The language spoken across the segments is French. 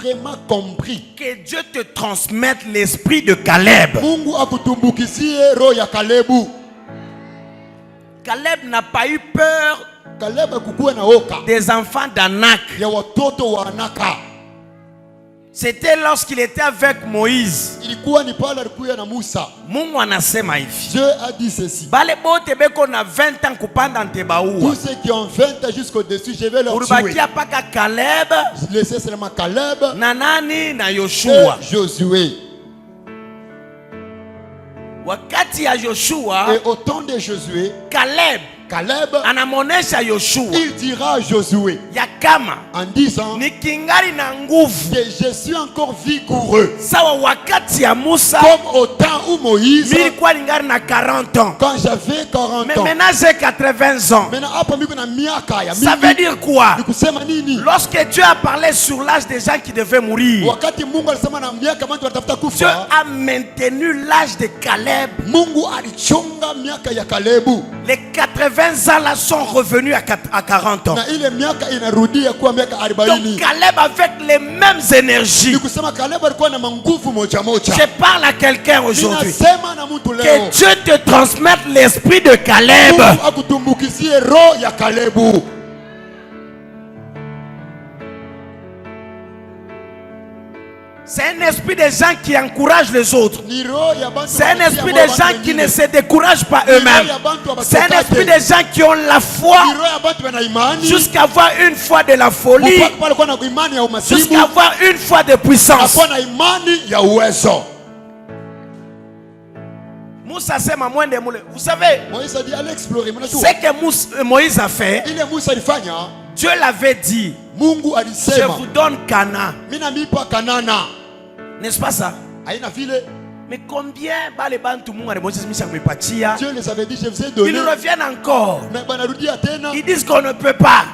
vraiment compris. Que Dieu te transmette l'esprit de Caleb. Mungu akutumbukizie roho ya Kalebu. Caleb n'a pas eu peur Caleb akukuwa na oka des enfants d'Anak. ya watoto wa Anaka. C'était lorsqu'il était avec Moïse. Ilikuwa ni pale alikuwa na Musa. Mungu anasema hivi. Dieu a dit ceci. Bale bote beko na 20 ans kupanda ntebaua. Tous ceux qui ont 20 ans jusqu'au-dessus, je vais leur tuer. Urubakia paka Caleb. Laissez seulement Caleb Na nani na Yoshua. et Josué. Wakati ya Yoshua, Et au temps de Josué, Caleb anamonesha Yoshua il dira à Josué ya kama en disant nikingari na nguvu que je suis encore vigoureux. sawa wakati ya Musa, Comme au temps où Moïse, nilikuwa lingari na 40 ans. quand j'avais 40 Mais ans. maintenant j'ai 80 ans. Maintenant, hapa miko na miaka ya Ça veut dire quoi? ni kusema nini? Lorsque Dieu a parlé sur l'âge des gens qui devaient mourir, Wakati Mungu alisema na miaka watu watafuta Dieu kufa, a maintenu l'âge de Caleb. Mungu alichonga miaka ya Kalebu. Les 80 ans là sont revenus à 40 ans. Na ile miaka inarudia kuwa miaka 40. Donc Caleb avec les mêmes énergies. Ni kusema Kalebu alikuwa na manguvu moja moja. Je parle à quelqu'un aujourd'hui. Ninasema na mtu leo. Que Dieu te transmette l'esprit de Caleb. Mungu akutumbukizie roho ya Kalebu. C'est un esprit de gens qui encouragent les autres. C'est un esprit de gens qui ne se découragent pas eux-mêmes. C'est un esprit de gens qui ont la foi jusqu'à avoir une foi de la folie, jusqu'à avoir une foi de puissance. Moussa sema mwende mule. Vous savez, ce que Moïse a fait, Dieu l'avait dit. Je vous donne Cana. N'est-ce pas ça? Mais combien Dieu les avait dit, je vous ai ils donné. reviennent encore. Mais Ils disent qu'on ne peut pas.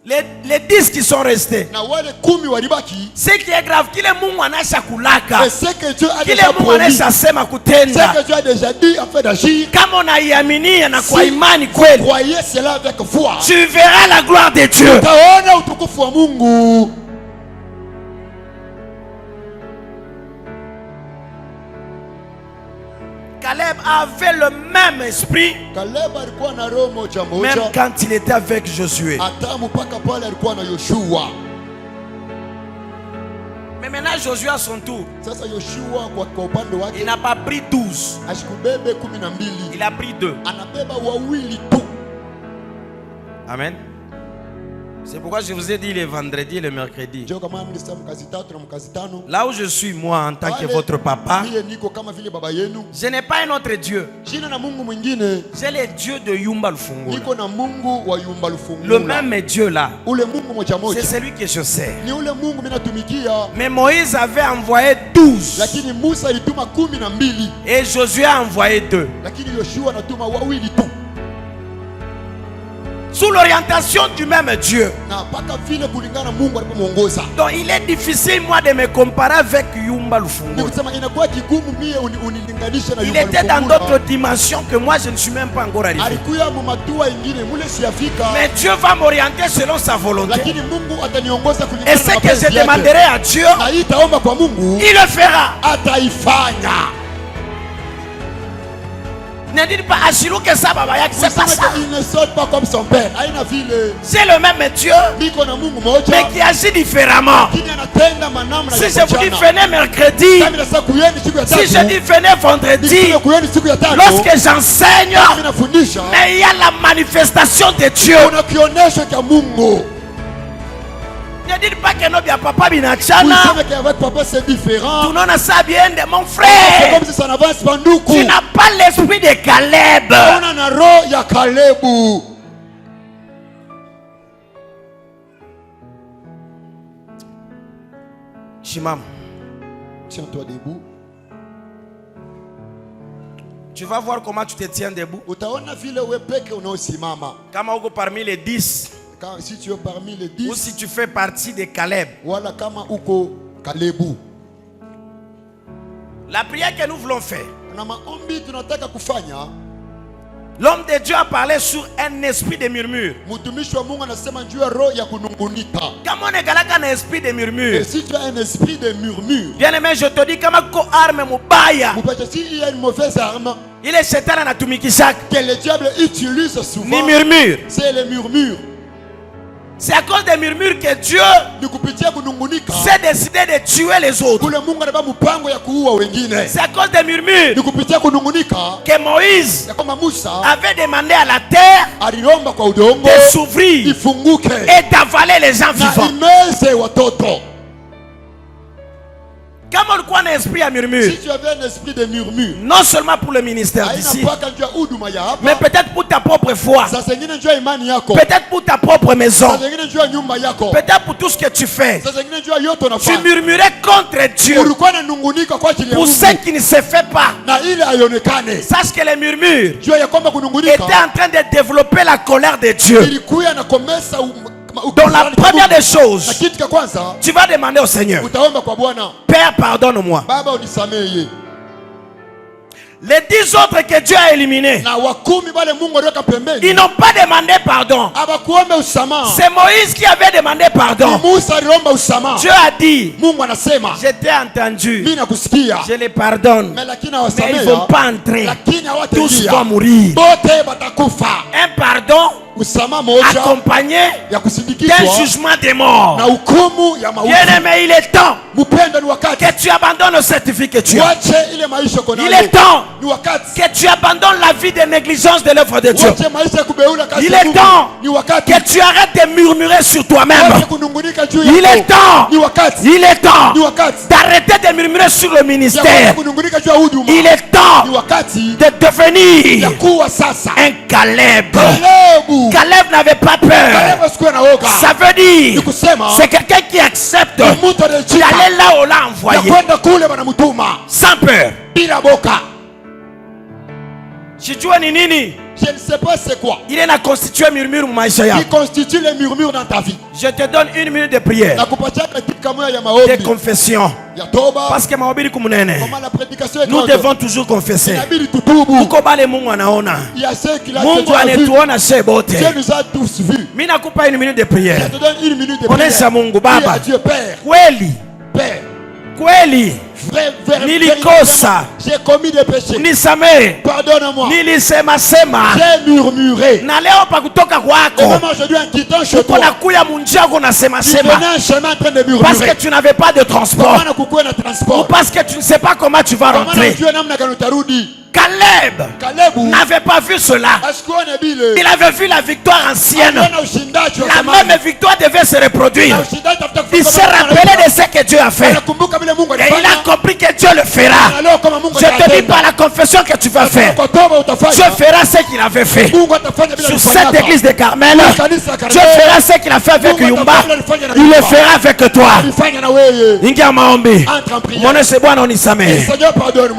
Les 10 qui sont restés, ce qui est grave, qu'il est Mungu anasha kulaka, qu'il est Mungu anasha sema kutenda. Kama unaiamini na kwa imani kweli, tu verras la gloire de Dieu. Caleb avait le même esprit, même quand il était avec Josué. Mais maintenant Josué à son tour, il n'a pas pris 12, il a pris 2. Amen. C'est pourquoi je vous ai dit le vendredi et le mercredi. Là où je suis moi en tant que votre papa, je n'ai pas un autre Dieu. J'ai le Dieu de Yumba Lufungula. Le même Dieu là, c'est celui que je sais. Mais Moïse avait envoyé 12 et Josué a envoyé 2. Sous l'orientation du même Dieu. Donc il est difficile moi de me comparer avec Yumba Lufungula. Il était dans d'autres dimensions que moi je ne suis même pas encore arrivé. Mais Dieu va m'orienter selon sa volonté. Et ce que je demanderai à Dieu, il le fera. Ne dites pas Ashilou que ça baba yak, c'est pas ça. Il ne saute pas comme son père. C'est le même Dieu, mais qui agit différemment. Si je vous dis venez mercredi, si je dis venez vendredi, lorsque j'enseigne, mais il y a la manifestation de Dieu. Ne dites pas que notre papa binachana. C'est différent. Tu n'en as ça bien de mon frère. Tu n'as pas l'esprit de Caleb. Shimam, tiens-toi debout. Tu vas voir comment tu te tiens debout. Kama uko parmi les 10. Si tu es parmi les 10, ou si tu fais partie de Caleb. La prière que nous voulons faire, L'homme de Dieu a parlé sur un esprit de murmure. Mtumishi wa Mungu anasema juu ya roho ya kunungunika. Kama on est un esprit de murmure, Et si tu as un esprit de murmure, bien aimé, je te dis kama ko arme mubaya, s'il y a une mauvaise arme il est Satan anatumikishaka que le diable utilise souvent, ni murmure. c'est les murmures. C'est à cause des murmures que Dieu Ni kupitia kunungunika s'est décidé de tuer les autres. kule Mungu anabeba mpango ya kuua wengine. C'est à cause des murmures Ni kupitia kunungunika que Moïse ya kwamba Musa avait demandé à la terre aliomba kwa udongo de s'ouvrir ifunguke et d'avaler les gens na vivants. imeze watoto. Comme on croit un esprit à murmure, Si tu avais un esprit de murmure, non seulement pour le ministère haina d'ici, mpaka njoo huduma ya mais hapa. peut-être pour ta propre foi, Sasa zingine njoo imani yako. peut-être pour ta propre maison, Sasa zingine njoo nyumba yako. peut-être pour tout ce que tu fais. Sasa zingine njoo yote Tu unafanya. murmurais contre Dieu Ulikuwa unanungunika kwa ajili ya pour Mungu ce qui ne se fait pas. na ile haionekane. Sache que les murmures Jua ya kwamba étaient kunungunika en train de développer la colère de Dieu. ilikuwa na komesa Donc la première des na choses, kitu cha kwanza tu vas demander au Seigneur, utaomba kwa Bwana, Père, pardonne-moi. Baba unisamehe. Les 10 autres que Dieu a éliminés, Na wakumi wale Mungu aliweka ils pembeni n'ont pas demandé pardon. abakuombe usamaha. C'est Moïse qui avait demandé pardon. Musa aliomba usamaha. Dieu a dit, Mungu anasema je t'ai entendu, mimi nakusikia, je les pardonne, mais lakini mais ils ne hawasamehe, vont pas entrer. lakini Tous vont hawataingia, mourir. bote batakufa. Un pardon Usamaha moja accompagné ya d'un kusindikizwa jugement de mort. na hukumu ya mauti. Bien-aimé, il est temps Mpendo, ni wakati que tu abandonnes le certificat que tu as. wache ile maisha uko Il est nayo. temps Ni wakati que tu abandonnes la vie de négligence de l'œuvre de Dieu. wache maisha ya kubeula kazi Il ya est Mungu. temps Ni wakati que tu arrêtes de murmurer sur toi-même. wache kunungunika juu Il est yako. temps, Ni wakati il est temps ni wakati d'arrêter de murmurer sur le ya ministère. wache kunungunika juu ya huduma. Il est Ni temps wakati de ya devenir kuwa sasa un Caleb. Kalebu. Caleb n'avait pas peur. Kalebu asikuwe na woga. Ça veut dire, Ni kusema c'est quelqu'un qui accepte ni mtu anayejika d'aller là où on l'a ya envoyé kwenda kule wanamtuma sans peur. bila boka. Sijua ni nini Je ne sais pas c'est quoi ile na constituer murmure mu maisha qui yako. constitue les murmures dans ta vie. Je te donne 1 minute de prière, Na kupatia katika moyo ya de maombi confession, ya toba. parce que mahubiri kumunene, Kama la prédication est nous grande, devons toujours confesser. inabidi tutubu. Kuko bale Mungu anaona, Il y a ceux qui l'ont Mungu anetuona she bote. Dieu nous a tous vus. Mimi nakupa 1 minute de prière. Je te donne 1 minute de Onesha prière. Mungu Dis à Baba, Dieu, Père, kweli Père, kweli véritablement, Nilikosa. j'ai commis des péchés. nisamee, Pardonne-moi. nilisema sema, J'ai murmuré. na leo pa kutoka Et kwako vraiment, aujourd'hui, en quittant chez uko toi, nakuya munjia uko nasema tu sema, venais en chemin en train de parce murmurer. que tu n'avais pas de transport, Comment kukuwe na ou transport? parce que tu ne sais pas comment tu vas Comment rentrer. unajua namna gani utarudi? Caleb Kalebu n'avait pas vu cela. asikuone bile. Il avait vu la victoire ancienne. Aliona ushindaji wa La zamani. même victoire devait se reproduire. Na ushindaji tafuta Il kufika s'est kama rappelé de ce que Dieu a fait. anakumbuka vile Mungu Et il alifanya. a compris que Dieu le fera. Na leo kama Mungu Je te dis atatenda. par la confession que tu vas faire, Kwa toba Dieu utafanya. fera ce qu'il avait fait. Mungu atafanya bila Sur kufanya. cette église de Carmel, Kanisa la Dieu Karmeli. fera ce qu'il a fait avec Mungu Yumba. atafanya alifanya na Il le Yumba. fera avec toi. Alifanya na wewe. Ingia maombi. Entre en prière. Mwone se Bwana unisamehe. Seigneur, pardonne-moi.